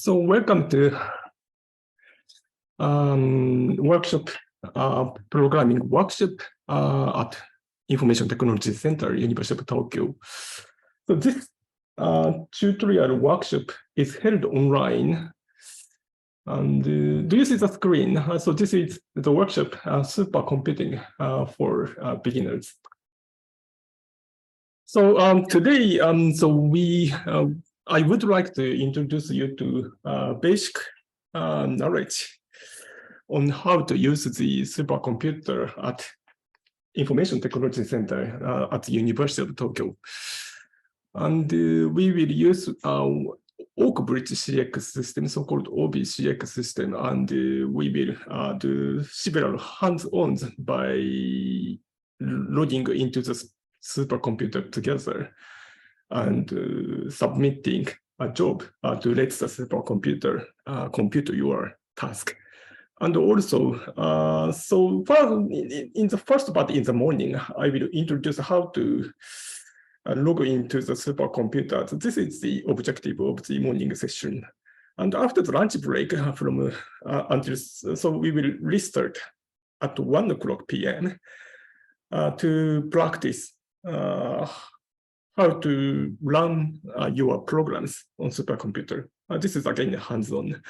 So welcome to workshop, programming workshop at Information Technology Center, University of Tokyo. So this tutorial workshop is held online. And do you see the screen? So this is the workshop, Supercomputing for beginners. So today, I would like to introduce you to basic knowledge on how to use the supercomputer at Information Technology Center at the University of Tokyo. And we will use Oak Bridge CX system, so-called OBCX system, and we will do several hands-ons by logging into the supercomputer together and submitting a job to let the supercomputer compute your task. And also, so far in the first part in the morning, I will introduce how to log into the supercomputer. So this is the objective of the morning session. And after the lunch break from so we will restart at 1 p.m. To practice how to run your programs on supercomputer. This is again hands-on.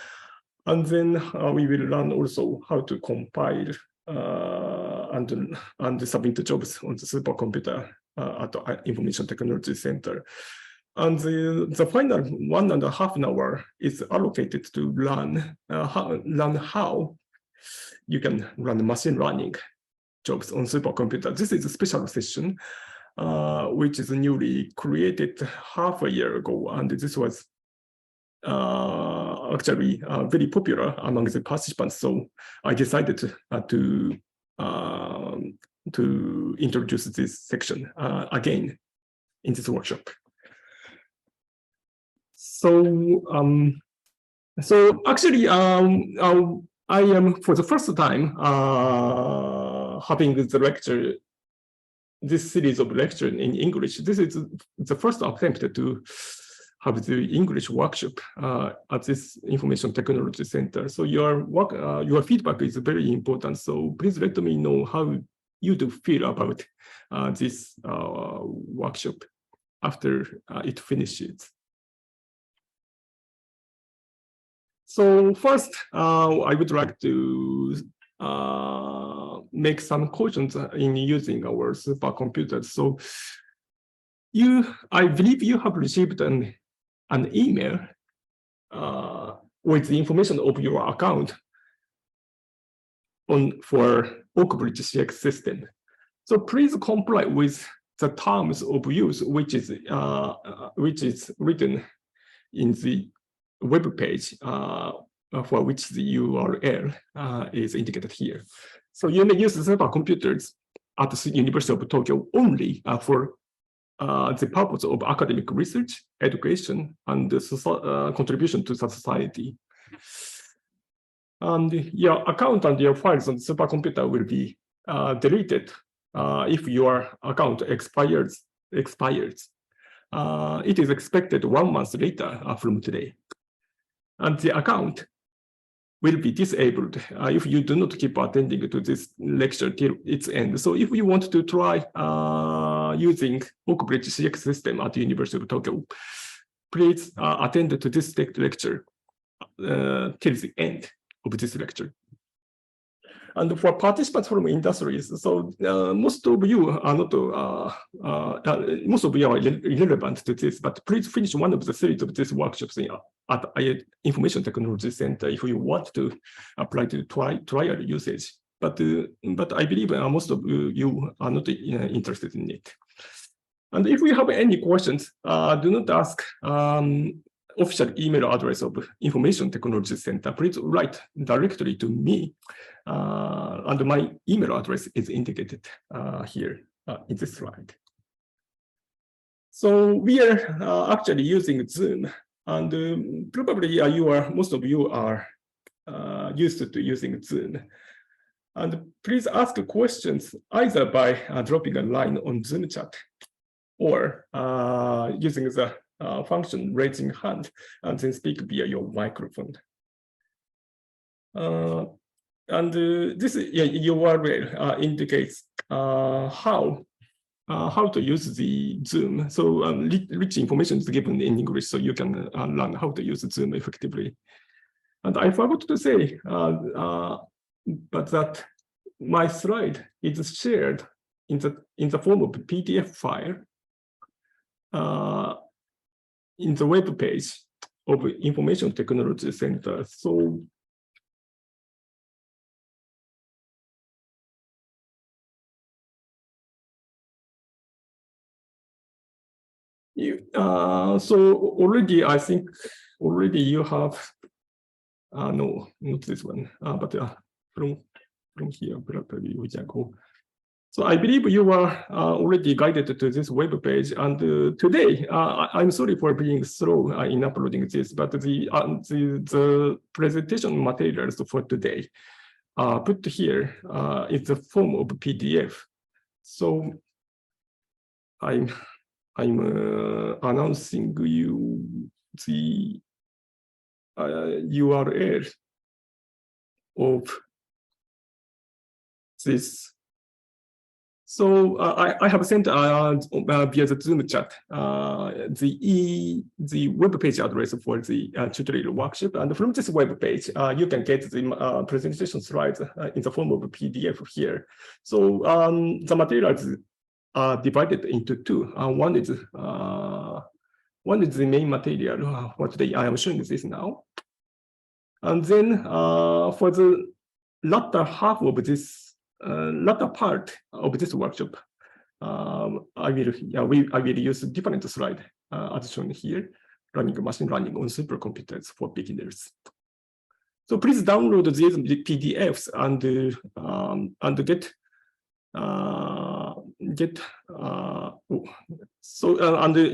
And then we will learn also how to compile and submit the jobs on the supercomputer at the Information Technology Center. And the final 1.5 hours is allocated to learn how you can run machine learning jobs on supercomputer. This is a special session which is newly created half a year ago, and this was actually very popular among the participants. So I decided to introduce this section again in this workshop. So actually, I am for the first time having the lecture. This series of lectures in English. This is the first attempt to have the English workshop at this Information Technology Center. So your feedback is very important. So please let me know how you do feel about this workshop after it finishes. So first, I would like to make some cautions in using our supercomputers. So I believe you have received an email with the information of your account for Oak Bridge CX system. So please comply with the terms of use, which is written in the web page for which the URL is indicated here. So you may use the supercomputers at the University of Tokyo only for the purpose of academic research, education, and contribution to society. And your account and your files on the supercomputer will be deleted if your account expires. It is expected 1 month later from today. And the account will be disabled if you do not keep attending to this lecture till its end. So if you want to try using Oak Bridge CX system at the University of Tokyo, please attend to this lecture till the end of this lecture. And for participants from industries, so most of you are not, most of you are irrelevant to this, but please finish one of the series of these workshops at Information Technology Center if you want to apply to trial usage. But I believe most of you are not interested in it. And if you have any questions, do not ask official email address of Information Technology Center. Please write directly to me, and my email address is indicated here in this slide. So we are actually using Zoom, and probably most of you are used to using Zoom. And please ask questions either by dropping a line on Zoom chat or using the function raising hand and then speak via your microphone. And this URL indicates how to use the Zoom. So rich information is given in English, so you can learn how to use Zoom effectively. And I forgot to say, but that my slide is shared in the form of a PDF file in the web page of Information Technology Center. So already, I think already you have, no, not this one, but from here, probably we can go. So I believe you were already guided to this web page, and today I'm sorry for being slow in uploading this, but the presentation materials for today put here in the form of PDF. So I'm announcing you the URL of this. So I have sent via the Zoom chat the web page address for the tutorial workshop, and from this web page you can get the presentation slides in the form of a PDF here. So the materials are divided into two. One is the main material for today. I am showing this now, and then for the latter half of this. Latter part of this workshop, I will use a different slide as shown here, running machine learning on supercomputers for beginners. So please download these PDFs and and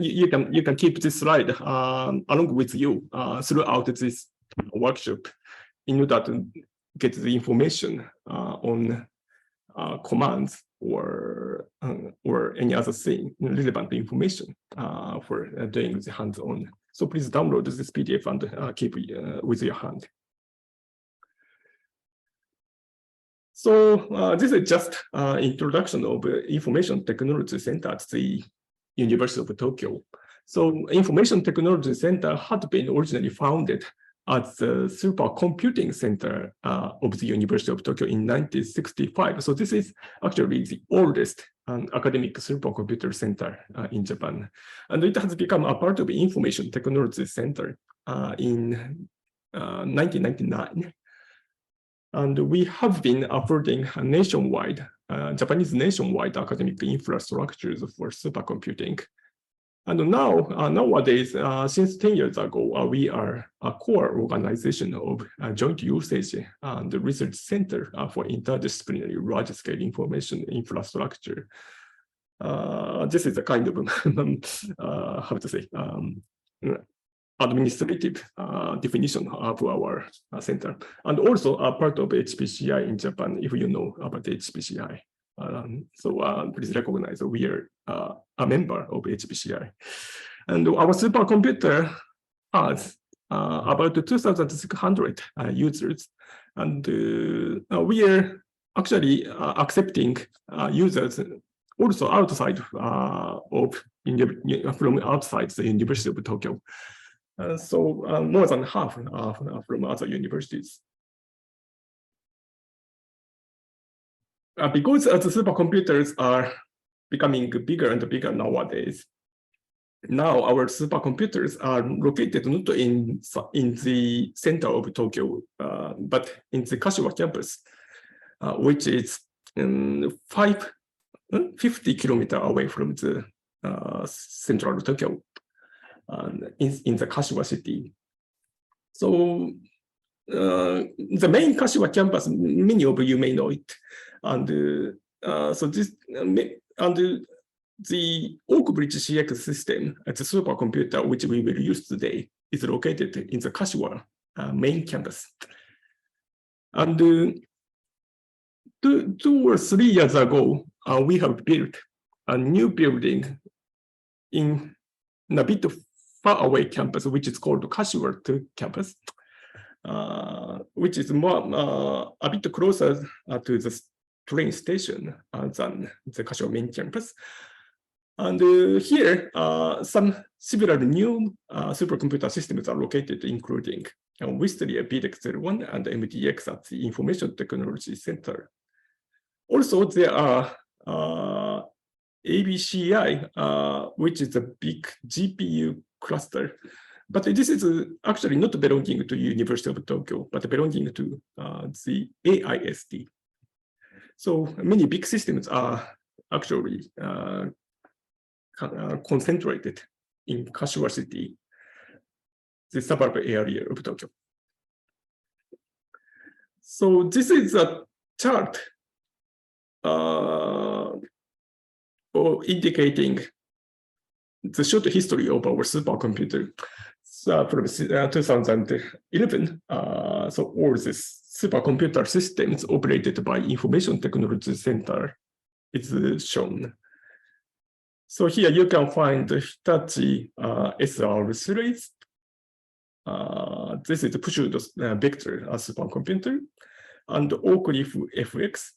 you can keep this slide along with you throughout this workshop in order to get the information on commands or any other thing, relevant information for doing the hands-on. So please download this PDF and keep it with your hand. So this is just introduction of Information Technology Center at the University of Tokyo. So Information Technology Center had been originally founded at the Supercomputing Center of the University of Tokyo in 1965. So this is actually the oldest academic supercomputer center in Japan. And it has become a part of the Information Technology Center in 1999. And we have been affording a nationwide, Japanese nationwide academic infrastructures for supercomputing. And now, nowadays, since 10 years ago, we are a core organization of joint usage and research center for interdisciplinary large-scale information infrastructure. This is a kind of, how to say, administrative definition of our center. And also a part of HPCI in Japan, if you know about HPCI. So please recognize we are a member of HPCI. And our supercomputer has about 2,600 users. And we are actually accepting users also outside from outside the University of Tokyo. So more than half from other universities. Because the supercomputers are becoming bigger and bigger nowadays, now our supercomputers are located not in the center of Tokyo, but in the Kashiwa campus, which is 50 kilometers away from the central Tokyo, in the Kashiwa city. So the main Kashiwa campus, many of you may know it. And so this, and the Oak Bridge CX system, the supercomputer which we will use today, is located in the Kashiwa main campus. And 2 or 3 years ago, we have built a new building in a bit far away campus, which is called casual to campus, which is more a bit closer to the train station than the casual main campus. And here, some similar new supercomputer systems are located, including Whistler BDX01 and MDX at the Information Technology Center. Also, there are ABCI, which is a big GPU cluster. But this is actually not belonging to University of Tokyo, but belonging to the AIST. So many big systems are actually concentrated in Kashiwa City, the suburb area of Tokyo. So this is a chart indicating the short history of our supercomputer. So from 2011, so all these supercomputer systems operated by Information Technology Center is shown. So here you can find the Hitachi SR series. This is the pushed vector supercomputer, and Oak Leaf FX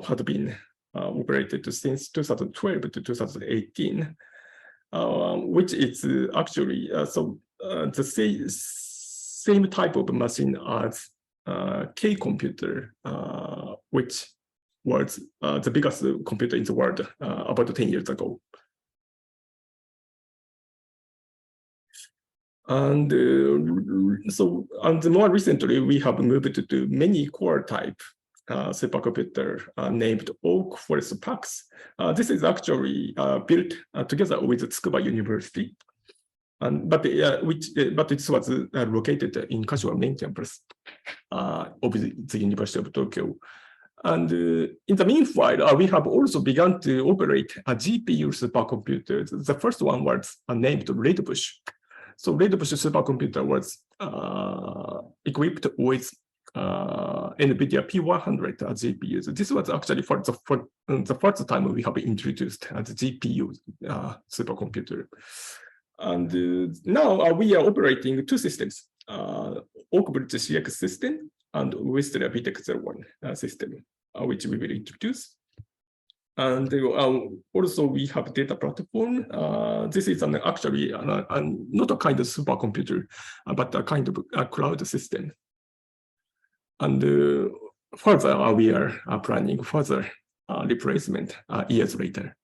had been operated since 2012 to 2018, which is actually the same type of machine as K computer, which was the biggest computer in the world about 10 years ago. And more recently, we have moved to many core type supercomputer named Oak Forest Pax. This is actually built together with Tsukuba University, but it was located in Kashiwa main campus of the University of Tokyo. And in the meanwhile, we have also begun to operate a GPU supercomputer. The first one was named Redbush. So Redbush supercomputer was equipped with NVIDIA P100 GPUs. This was actually for the first time we have introduced the GPU supercomputer. And now we are operating two systems, Oakbridge CX system and Whistler BDX01 system, which we will introduce. And also we have data platform. This is actually not a kind of supercomputer, but a kind of a cloud system. And further, we are planning further replacement years later.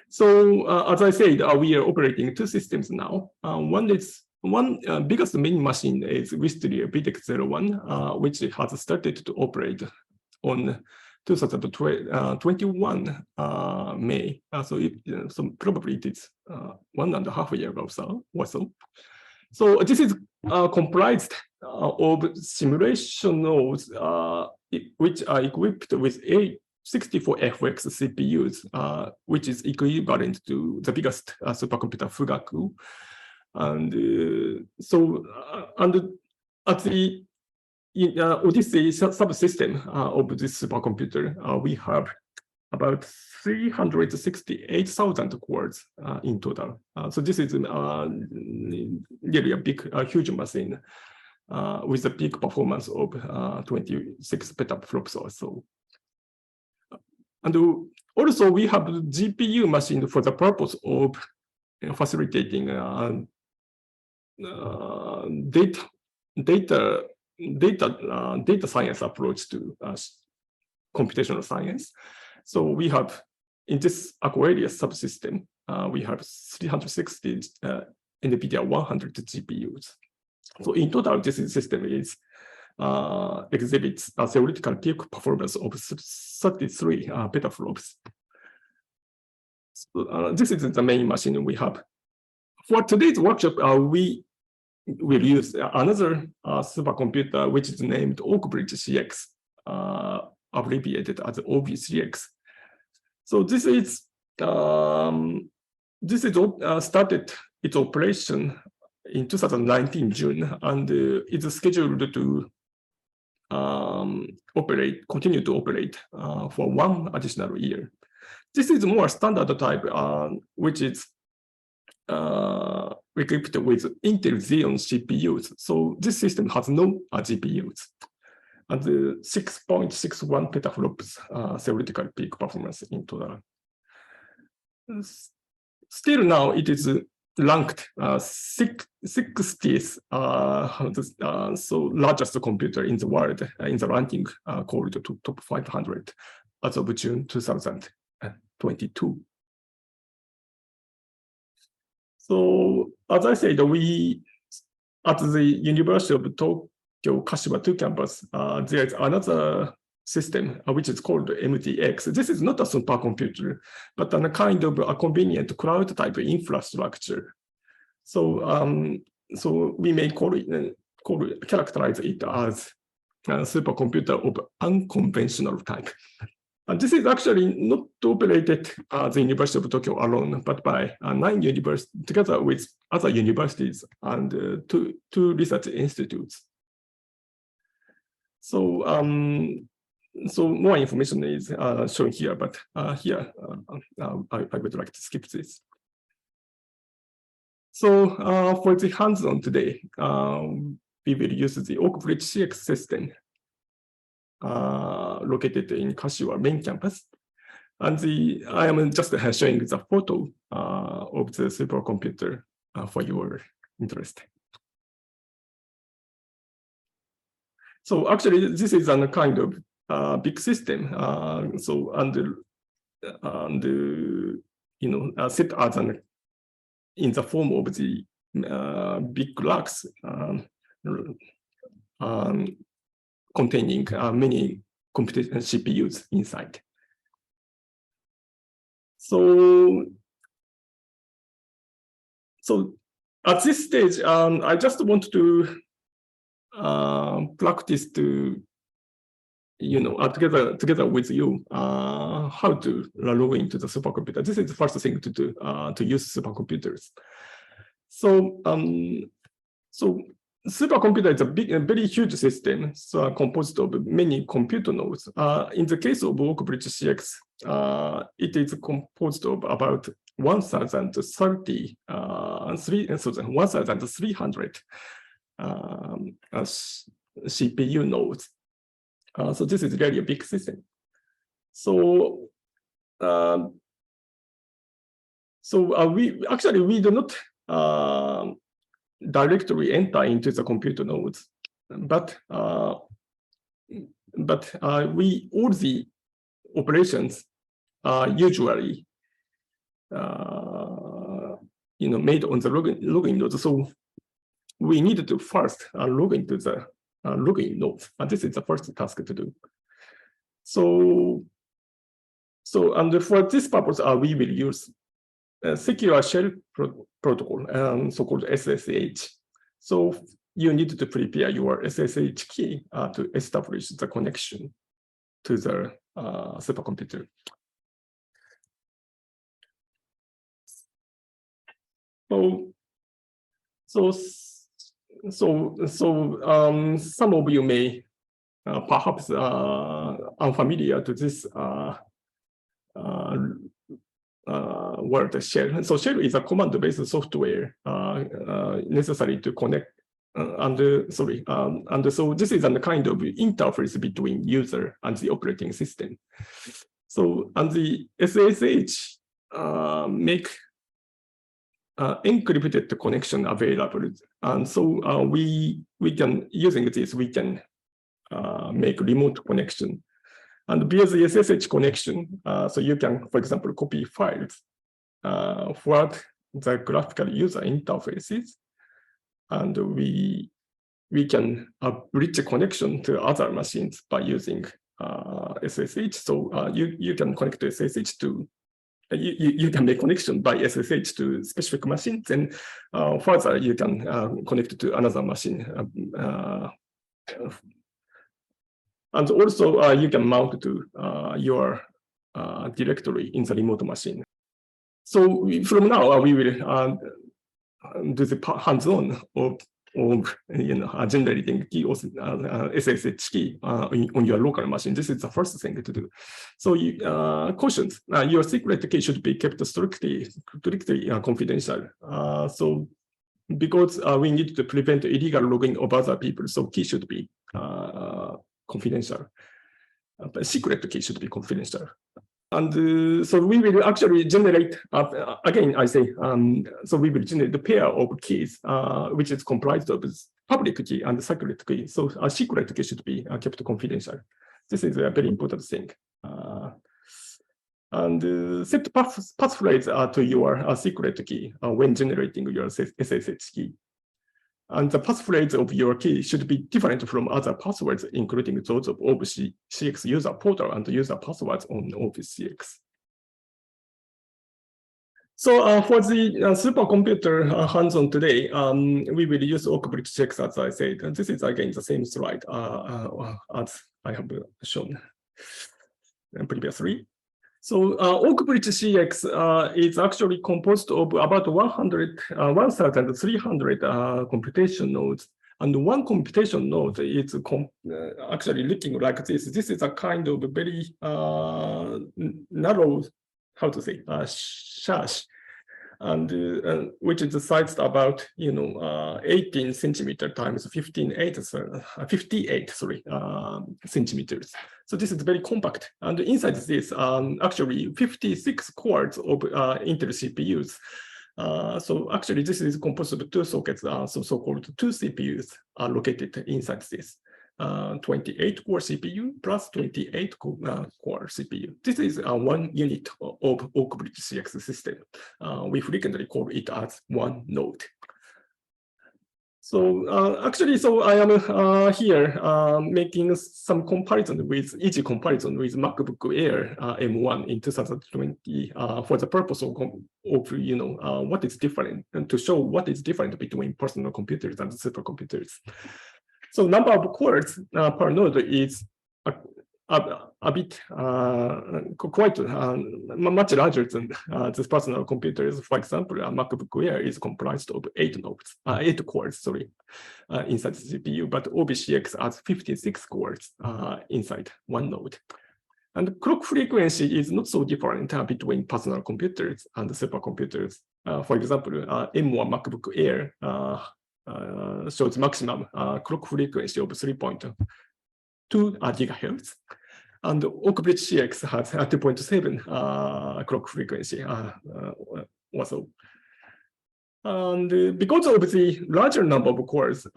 So as I said, we are operating two systems now. One biggest main machine is Whistler BDX01, which has started to operate on 2021 May. So probably it is 1.5 years or so. So this is comprised of simulation nodes which are equipped with 64FX CPUs, which is equivalent to the biggest supercomputer Fugaku. And at the Odyssey subsystem of this supercomputer, we have about 368,000 cores in total. So this is really a huge machine with a peak performance of 26 petaflops or so. And also we have GPU machine for the purpose of facilitating data science approach to computational science. So we have, in this Aquarius subsystem, we have 360 NVIDIA 100 GPUs. So in total, this system exhibits a theoretical peak performance of 33 petaflops. So, this is the main machine we have. For today's workshop, we will use another supercomputer, which is named Oakbridge CX, abbreviated as OBCX. So this started its operation in 2019 June, and it's scheduled to continue to operate for 1 additional year. This is more standard type, which is equipped with Intel Xeon CPUs. So this system has no GPUs. And 6.61 petaflops theoretical peak performance in total. Still now it is ranked 60th so largest computer in the world in the ranking called top 500 as of June 2022. So as I said, we at the University of Tokyo Kashima 2 campus, there is another system which is called MTX. This is not a supercomputer, but a kind of a convenient cloud type infrastructure. So, so we may characterize it as a supercomputer of unconventional type. And this is actually not operated at the University of Tokyo alone, but by 9 universities together with other universities and two research institutes. So, so more information is shown here, but here I would like to skip this. So for the hands-on today, we will use the OBCX system located in Kashiwa main campus. And I am just showing the photo of the supercomputer for your interest. So actually, this is a kind of big system. So you know, set as an in the form of the big racks containing many computation CPUs inside. So at this stage, I just want to practice to, you know, together with you, how to log into the supercomputer. This is the first thing to do to use supercomputers. So, so supercomputer is a very huge system, so composed of many computer nodes. In the case of OBCX, it is composed of about 1,300 CPU nodes. So this is really a big system. So, we do not directly enter into the computer nodes, but all the operations are usually you know, made on the login node. So we need to first log into the login node, and this is the first task to do. So and for this purpose, we will use a secure shell protocol, so-called SSH. So you need to prepare your SSH key to establish the connection to the supercomputer. Some of you may perhaps unfamiliar to this word shell. So shell is a command-based software necessary to connect. And so this is a kind of interface between user and the operating system. So and the SSH make encrypted connection available, and so we can, using this, we can make remote connection. And via the SSH connection, so you can, for example, copy files for the graphical user interfaces, and we can bridge a connection to other machines by using SSH. So you can connect to SSH to you can make connection by SSH to specific machines, and further you can connect to another machine. And also you can mount to your directory in the remote machine. So from now we will do the hands-on of of generating key or SSH key on your local machine. This is the first thing to do. So cautions, your secret key should be kept strictly confidential. So because we need to prevent illegal logging of other people, so key should be confidential. But secret key should be confidential. And so we will actually generate, again, I say, so we will generate the pair of keys, which is comprised of public key and secret key. So a secret key should be kept confidential. This is a very important thing. And set passphrase to your secret key when generating your SSH key. And the passphrase of your key should be different from other passwords, including those of OBCX user portal and user passwords on OBCX. So for the supercomputer hands-on today, we will use OBCX, as I said. And this is again the same slide as I have shown previously. So OBCX is actually composed of about 1,300 computation nodes. And one computation node is actually looking like this. This is a kind of very narrow, how to say, shash, and which is sized about 18 centimeter times 58 centimeters. So this is very compact, and inside this actually 56 cores of Intel CPUs. So actually this is composed of two sockets, so-called two CPUs are located inside this. 28 core CPU plus 28 core CPU. This is one unit of OBCX system. We frequently call it as one node. So actually, so I am here making some comparison with easy comparison with MacBook Air M1 in 2020 for the purpose of what is different and to show what is different between personal computers and supercomputers. So number of cores per node is a bit quite much larger than these personal computers. For example, a MacBook Air is comprised of 8 cores, inside the CPU, but OBCX has 56 cores inside one node. And clock frequency is not so different between personal computers and supercomputers. For example, M1 MacBook Air shows maximum clock frequency of 3.2 gigahertz, and OBCX has 2.7 clock frequency also. And because of the larger number of cores,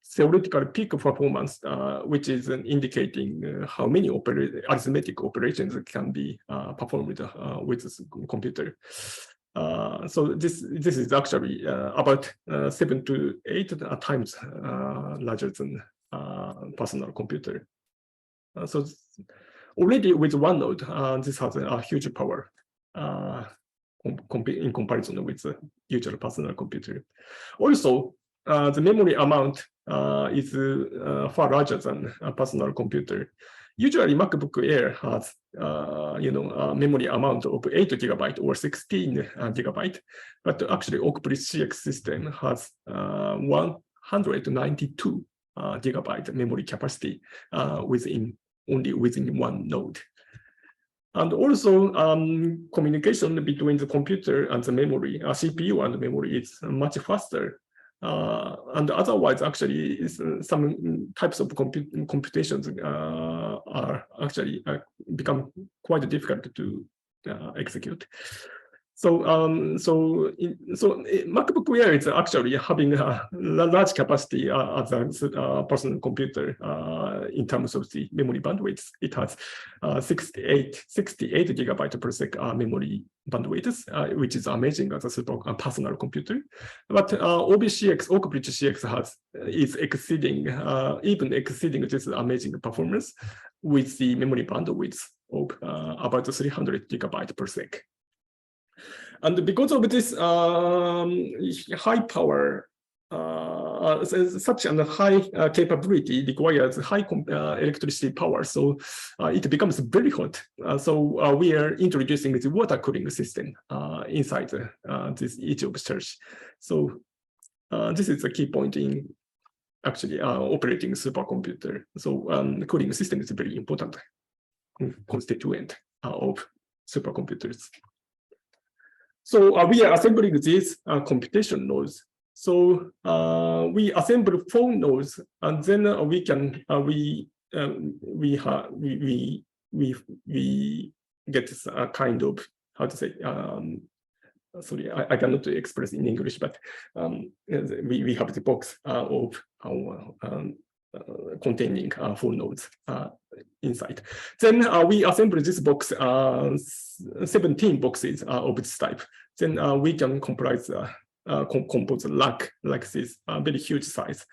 theoretical peak performance, which is indicating how many arithmetic operations can be performed with this computer. So this is actually about 7 to 8 times larger than personal computer. So already with one node, this has a huge power in comparison with the usual personal computer. Also, the memory amount is far larger than a personal computer. Usually, MacBook Air has a memory amount of 8 GB or 16 GB, but actually OBCX system has 192 GB memory capacity only within one node. And also, communication between the computer and the memory, CPU and the memory, is much faster. And otherwise, actually, some types of computations are actually become quite difficult to execute. So, MacBook Air is actually having a large capacity as a personal computer in terms of the memory bandwidth. It has 68 GB per second memory bandwidth, which is amazing as a personal computer. But OBCX is even exceeding this amazing performance with the memory bandwidth of about 300 GB per second. And because of this high power, such a high capability requires high electricity power, so it becomes very hot. So we are introducing the water cooling system inside this each of search. So this is a key point in actually operating supercomputer. So coding system is a very important constituent of supercomputers. So we are assembling these computation nodes. So we assemble 4 nodes, and then we can we get this kind of, how to say, sorry, I cannot express in English, but we have the box of containing 4 nodes inside. Then we assemble this box, 17 boxes of this type. Then we can compose rack like this, very huge size.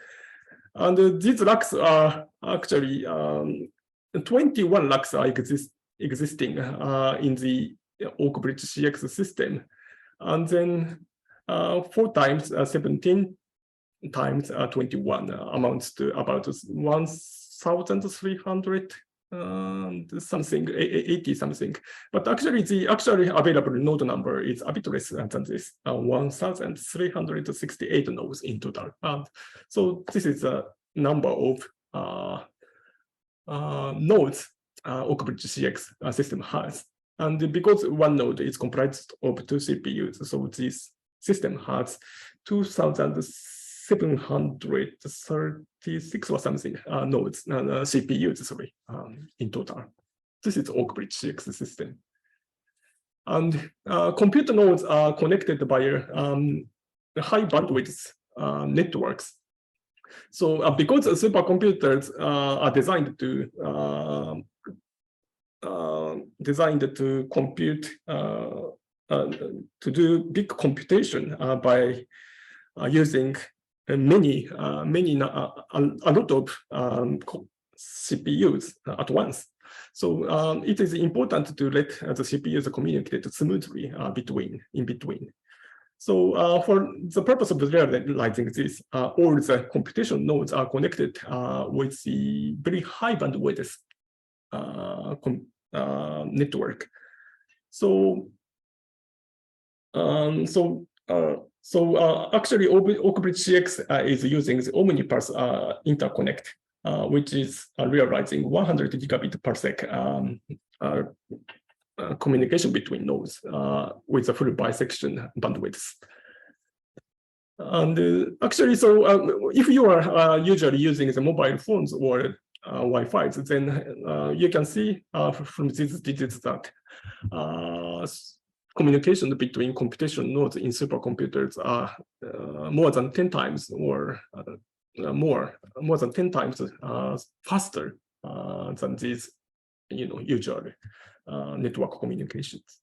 And these racks are actually 21 racks are existing in the Oak-Bridge CX system. And then 4 times 17 times 21 amounts to about 1,300 something, 80 something. But actually, the actually available node number is a bit less than this, 1,368 nodes in total. So this is a number of nodes Oak-Bridge CX system has. And because one node is comprised of 2 CPUs, so this system has 2,736 or something nodes, CPUs, sorry, in total. This is Oak-Bridge CX system. And computer nodes are connected by high bandwidth networks. So because supercomputers are designed to compute, to do big computation by using a lot of CPUs at once. So it is important to let the CPUs communicate smoothly in between. So for the purpose of realizing this, all the computation nodes are connected with the very high bandwidth network. So actually, Oak-Bridge CX is using the omnipath interconnect, which is realizing 100 gigabit per sec communication between nodes with a full bisection bandwidth. And actually, so if you are usually using the mobile phones or Wi-Fi, then you can see from these digits that communication between computation nodes in supercomputers are more than 10 times or more than 10 times faster than these, usual network communications.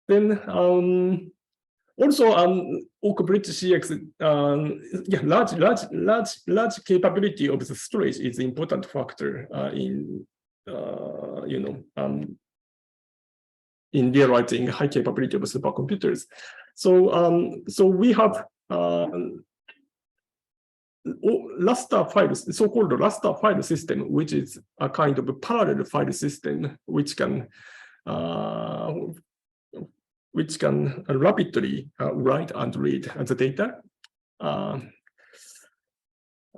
Then also Oak-Bridge CX, large capability of the storage is an important factor in in realizing high capability of supercomputers. So we have raster files, so-called raster file system, which is a kind of a parallel file system which can rapidly write and read the data,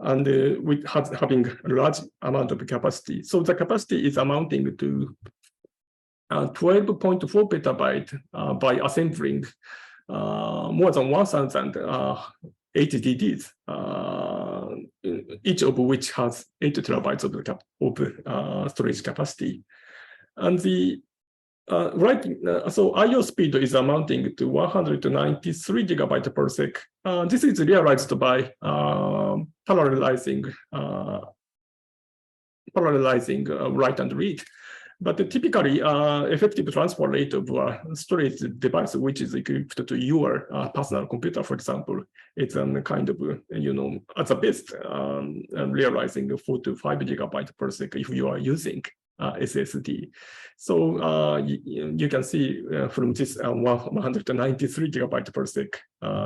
and with having a large amount of capacity. So the capacity is amounting to 12.4 petabyte by assembling more than 1,000 HDDs, each of which has 8 terabytes of storage capacity. And the so I/O speed is amounting to 193 gigabytes per sec. This is realized by parallelizing write and read. But typically, effective transfer rate of storage device, which is equipped to your personal computer, for example, it's a kind of, at the best, realizing 4 to 5 gigabytes per sec if you are using SSD. So you can see from this 193 gigabytes per sec.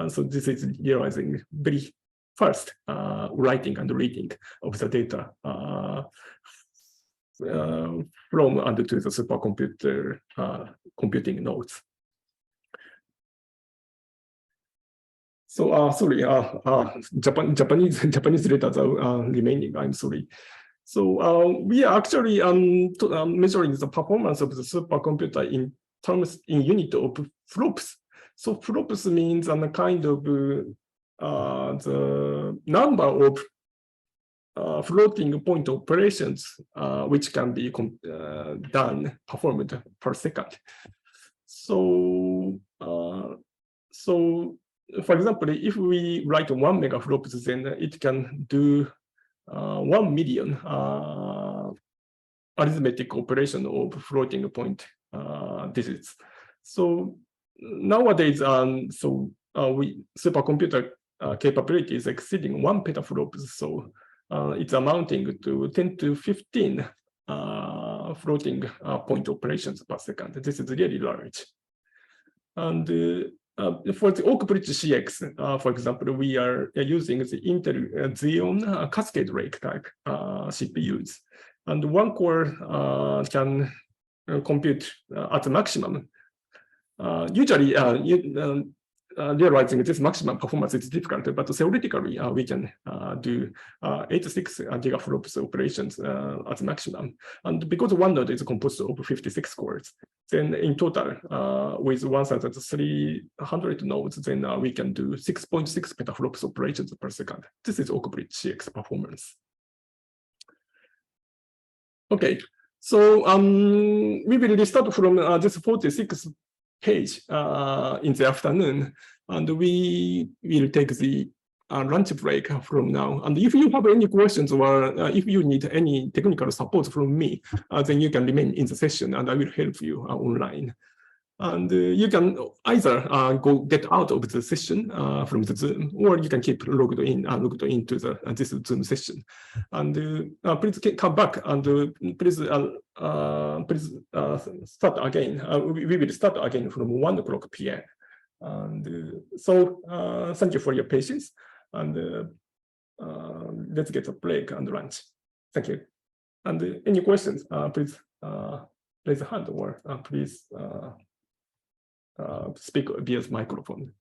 So this is realizing very fast writing and reading of the data from and to the supercomputer computing nodes. So sorry, Japanese letters are remaining. I'm sorry. So we are actually measuring the performance of the supercomputer in unit of flops. So flops means a kind of the number of floating point operations which can be performed per second. So for example, if we write 1 megaflops, then it can do 1 million arithmetic operation of floating point digits. So nowadays, supercomputer capability is exceeding 1 petaflops. So it's amounting to 10 to 15 floating point operations per second. This is really large. And for the Oak Bridge CX, for example, we are using the Intel Xeon Cascade Lake type CPUs. And one core can compute at the maximum. Usually, realizing this maximum performance is difficult, but theoretically, we can do 86 gigaflops operations at the maximum. And because one node is composed of 56 cores, then in total, with 1,300 nodes, then we can do 6.6 petaflops operations per second. This is Oak Bridge CX performance. Okay, so we will restart from this 46th page in the afternoon, and we will take the lunch break from now. And if you have any questions or if you need any technical support from me, then you can remain in the session and I will help you online. And you can either go get out of the session from the Zoom, or you can keep logged into this Zoom session. And please come back and please start again. We will start again from 1 o'clock p.m. And so thank you for your patience. And let's get a break and lunch. Thank you. And any questions, please raise a hand or please speak via the microphone.